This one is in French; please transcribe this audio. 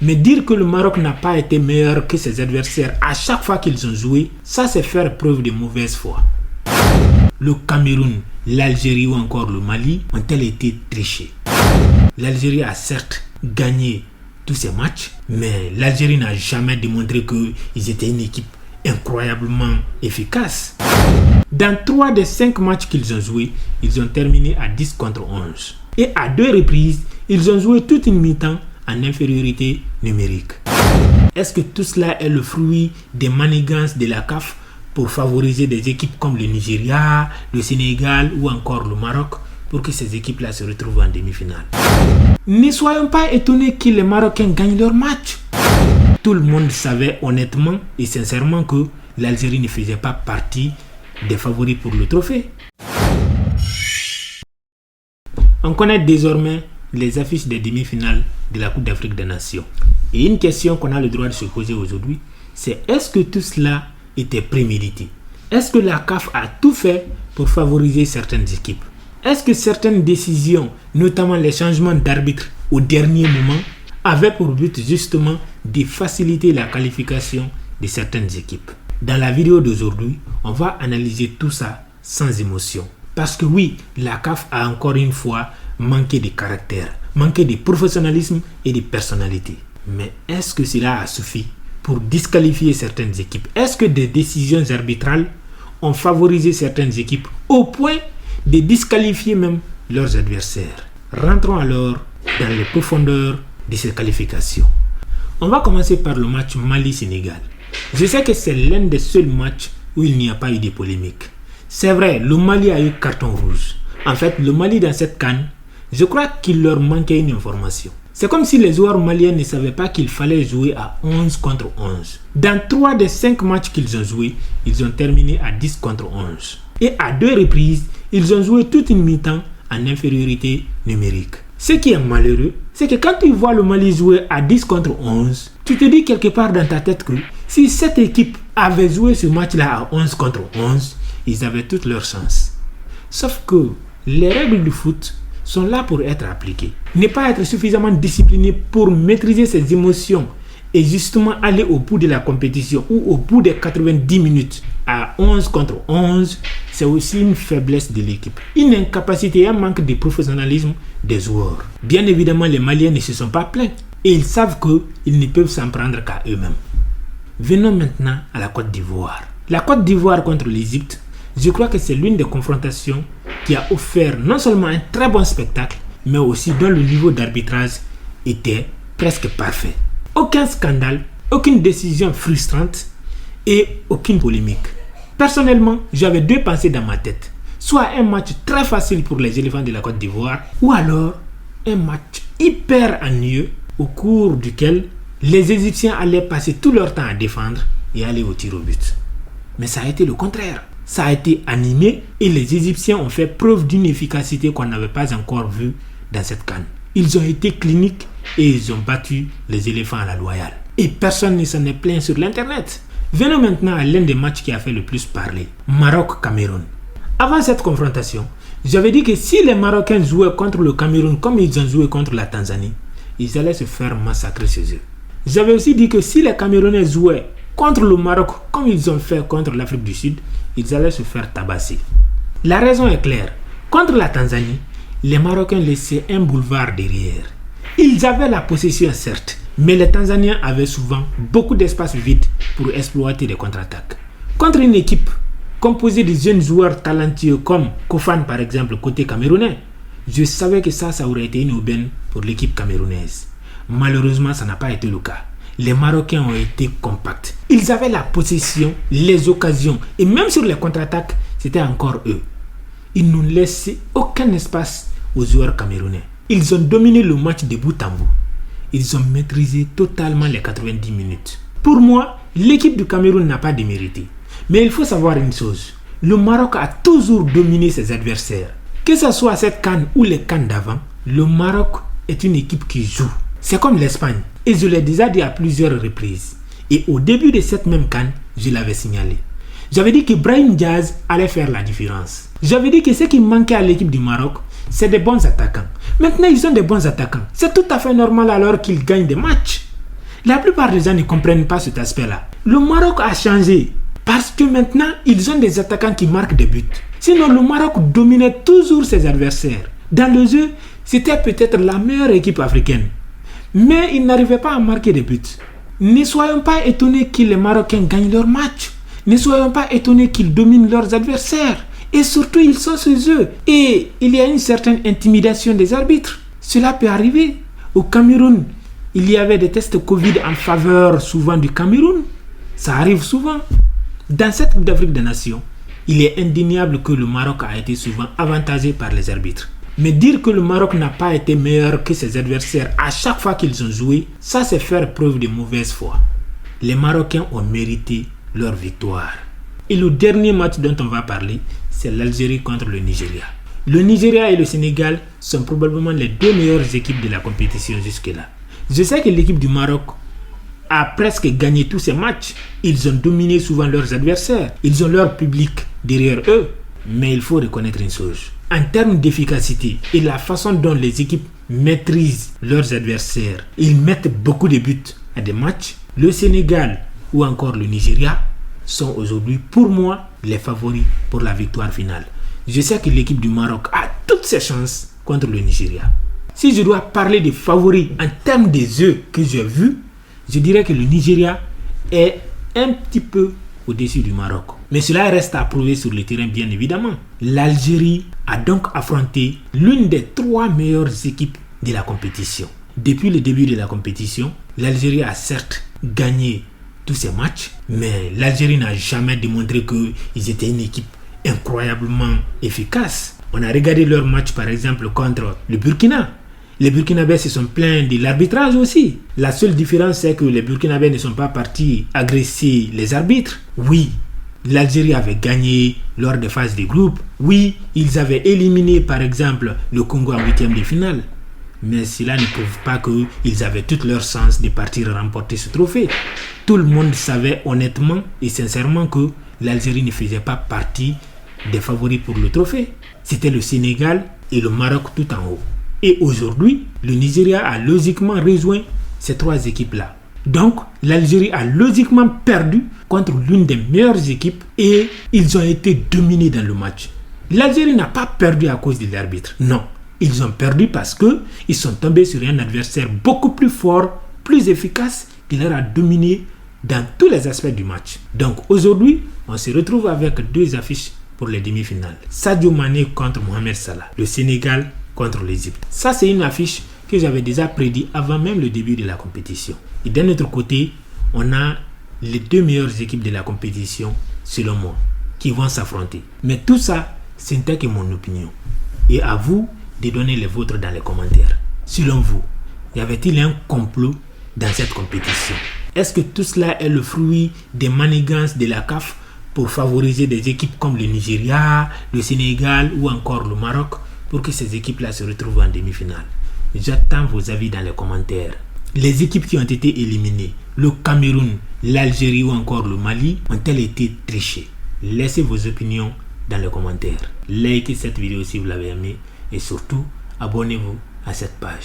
Mais dire que le Maroc n'a pas été meilleur que ses adversaires à chaque fois qu'ils ont joué, ça c'est faire preuve de mauvaise foi. Le Cameroun, l'Algérie ou encore le Mali ont-elles été trichés? L'Algérie a certes gagné tous ces matchs, mais l'Algérie n'a jamais démontré qu'ils étaient une équipe incroyablement efficace. Dans 3 des 5 matchs qu'ils ont joués, ils ont terminé à 10 contre 11. Et à 2 reprises, ils ont joué toute une mi-temps en infériorité numérique. Est-ce que tout cela est le fruit des manigances de la CAF pour favoriser des équipes comme le Nigeria, le Sénégal ou encore le Maroc pour que ces équipes-là se retrouvent en demi-finale? Ne soyons pas étonnés que les Marocains gagnent leur match. Tout le monde savait honnêtement et sincèrement que l'Algérie ne faisait pas partie des favoris pour le trophée. On connaît désormais les affiches des demi-finales de la Coupe d'Afrique des Nations. Et une question qu'on a le droit de se poser aujourd'hui, c'est est-ce que tout cela était prémédité? Est-ce que la CAF a tout fait pour favoriser certaines équipes? Est-ce que certaines décisions, notamment les changements d'arbitre au dernier moment, avaient pour but justement de faciliter la qualification de certaines équipes? Dans la vidéo d'aujourd'hui, on va analyser tout ça sans émotion. Parce que oui, la CAF a encore une fois manqué de caractère, manqué de professionnalisme et de personnalité. Mais est-ce que cela a suffi pour disqualifier certaines équipes? Est-ce que des décisions arbitrales ont favorisé certaines équipes au point de disqualifier même leurs adversaires? Rentrons alors dans les profondeurs de ces qualifications. On va commencer par le match Mali-Sénégal. Je sais que c'est l'un des seuls matchs où il n'y a pas eu de polémique. C'est vrai, le Mali a eu carton rouge. En fait, le Mali dans cette CAN, je crois qu'il leur manquait une information. C'est comme si les joueurs maliens ne savaient pas qu'il fallait jouer à 11 contre 11. Dans 3 des 5 matchs qu'ils ont joués, ils ont terminé à 10 contre 11. Et à 2 reprises, ils ont joué toute une mi-temps en infériorité numérique. Ce qui est malheureux, c'est que quand tu vois le Mali jouer à 10 contre 11, tu te dis quelque part dans ta tête que si cette équipe avait joué ce match-là à 11 contre 11, ils avaient toutes leurs chances. Sauf que les règles du foot sont là pour être appliquées. Ne pas être suffisamment discipliné pour maîtriser ses émotions et justement aller au bout de la compétition ou au bout des 90 minutes à 11 contre 11, c'est aussi une faiblesse de l'équipe. Une incapacité et un manque de professionnalisme des joueurs. Bien évidemment, les Maliens ne se sont pas plaints et ils savent qu'ils ne peuvent s'en prendre qu'à eux-mêmes. Venons maintenant à la Côte d'Ivoire. La Côte d'Ivoire contre l'Égypte, je crois que c'est l'une des confrontations qui a offert non seulement un très bon spectacle, mais aussi dont le niveau d'arbitrage était presque parfait. Aucun scandale, aucune décision frustrante et aucune polémique. Personnellement, j'avais 2 pensées dans ma tête. Soit un match très facile pour les éléphants de la Côte d'Ivoire, ou alors un match hyper ennuyeux au cours duquel les Égyptiens allaient passer tout leur temps à défendre et aller au tir au but. Mais ça a été le contraire. Ça a été animé et les Égyptiens ont fait preuve d'une efficacité qu'on n'avait pas encore vue dans cette CAN. Ils ont été cliniques et ils ont battu les éléphants à la loyale. Et personne ne s'en est plaint sur l'internet. Venons maintenant à l'un des matchs qui a fait le plus parler. Maroc-Cameroun. Avant cette confrontation, j'avais dit que si les Marocains jouaient contre le Cameroun comme ils ont joué contre la Tanzanie, ils allaient se faire massacrer chez eux. J'avais aussi dit que si les Camerounais jouaient contre le Maroc comme ils ont fait contre l'Afrique du Sud, ils allaient se faire tabasser. La raison est claire. Contre la Tanzanie, les Marocains laissaient un boulevard derrière. Ils avaient la possession certes, mais les Tanzaniens avaient souvent beaucoup d'espace vide pour exploiter des contre-attaques. Contre une équipe composée de jeunes joueurs talentueux comme Kofan par exemple côté camerounais, je savais que ça aurait été une aubaine pour l'équipe camerounaise. Malheureusement, ça n'a pas été le cas. Les Marocains ont été compacts. Ils avaient la possession, les occasions et même sur les contre-attaques, c'était encore eux. Ils n'ont laissé aucun espace aux joueurs camerounais. Ils ont dominé le match de bout en bout. Ils ont maîtrisé totalement les 90 minutes. Pour moi, l'équipe du Cameroun n'a pas démérité. Mais il faut savoir une chose. Le Maroc a toujours dominé ses adversaires. Que ce soit cette CAN ou les CAN d'avant, le Maroc est une équipe qui joue. C'est comme l'Espagne. Et je l'ai déjà dit à plusieurs reprises. Et au début de cette même CAN, je l'avais signalé. J'avais dit que Brahim Diaz allait faire la différence. J'avais dit que ce qui manquait à l'équipe du Maroc, c'est des bons attaquants. Maintenant, ils ont des bons attaquants. C'est tout à fait normal alors qu'ils gagnent des matchs. La plupart des gens ne comprennent pas cet aspect-là. Le Maroc a changé parce que maintenant, ils ont des attaquants qui marquent des buts. Sinon, le Maroc dominait toujours ses adversaires. Dans le jeu, c'était peut-être la meilleure équipe africaine. Mais ils n'arrivaient pas à marquer des buts. Ne soyons pas étonnés que les Marocains gagnent leur match. Ne soyons pas étonnés qu'ils dominent leurs adversaires. Et surtout, ils sont chez eux. Et il y a une certaine intimidation des arbitres. Cela peut arriver. Au Cameroun, il y avait des tests Covid en faveur souvent du Cameroun. Ça arrive souvent. Dans cette Coupe d'Afrique des Nations, il est indéniable que le Maroc a été souvent avantagé par les arbitres. Mais dire que le Maroc n'a pas été meilleur que ses adversaires à chaque fois qu'ils ont joué, ça c'est faire preuve de mauvaise foi. Les Marocains ont mérité leur victoire. Et le dernier match dont on va parler, c'est l'Algérie contre le Nigeria. Le Nigeria et le Sénégal sont probablement les deux meilleures équipes de la compétition jusque-là. Je sais que l'équipe du Maroc a presque gagné tous ses matchs. Ils ont dominé souvent leurs adversaires. Ils ont leur public derrière eux. Mais il faut reconnaître une chose. En termes d'efficacité et la façon dont les équipes maîtrisent leurs adversaires, ils mettent beaucoup de buts à des matchs. Le Sénégal ou encore le Nigeria sont aujourd'hui pour moi les favoris pour la victoire finale. Je sais que l'équipe du Maroc a toutes ses chances contre le Nigeria. Si je dois parler des favoris en termes des jeux que j'ai vus, je dirais que le Nigeria est un petit peu au-dessus du Maroc. Mais cela reste à prouver sur le terrain, bien évidemment. L'Algérie a donc affronté l'une des 3 meilleures équipes de la compétition. Depuis le début de la compétition, l'Algérie a certes gagné tous ses matchs, mais l'Algérie n'a jamais démontré qu'ils étaient une équipe incroyablement efficace. On a regardé leur match par exemple contre le Burkina. Les Burkinabés se sont plaints de l'arbitrage aussi. La seule différence c'est que les Burkinabés ne sont pas partis agresser les arbitres. Oui, l'Algérie avait gagné lors des phases de groupe. Oui, ils avaient éliminé par exemple le Congo en 8e de finale. Mais cela ne prouve pas qu'ils avaient toute leur chance de partir remporter ce trophée. Tout le monde savait honnêtement et sincèrement que l'Algérie ne faisait pas partie des favoris pour le trophée. C'était le Sénégal et le Maroc tout en haut. Et aujourd'hui, le Nigeria a logiquement rejoint ces 3 équipes-là. Donc, l'Algérie a logiquement perdu contre l'une des meilleures équipes et ils ont été dominés dans le match. L'Algérie n'a pas perdu à cause de l'arbitre. Non, ils ont perdu parce qu'ils sont tombés sur un adversaire beaucoup plus fort, plus efficace, qui leur a dominé dans tous les aspects du match. Donc aujourd'hui, on se retrouve avec 2 affiches pour les demi-finales. Sadio Mané contre Mohamed Salah. Le Sénégal contre l'Égypte. Ça, c'est une affiche que j'avais déjà prédit avant même le début de la compétition. Et d'un autre côté, on a les 2 meilleures équipes de la compétition, selon moi, qui vont s'affronter. Mais tout ça, ce n'était que mon opinion. Et à vous de donner les vôtres dans les commentaires. Selon vous, y avait-il un complot dans cette compétition? Est-ce que tout cela est le fruit des manigances de la CAF pour favoriser des équipes comme le Nigeria, le Sénégal ou encore le Maroc pour que ces équipes-là se retrouvent en demi-finale? J'attends vos avis dans les commentaires. Les équipes qui ont été éliminées, le Cameroun, l'Algérie ou encore le Mali, ont-elles été trichées? Laissez vos opinions dans les commentaires. Likez cette vidéo si vous l'avez aimée et surtout, abonnez-vous à cette page.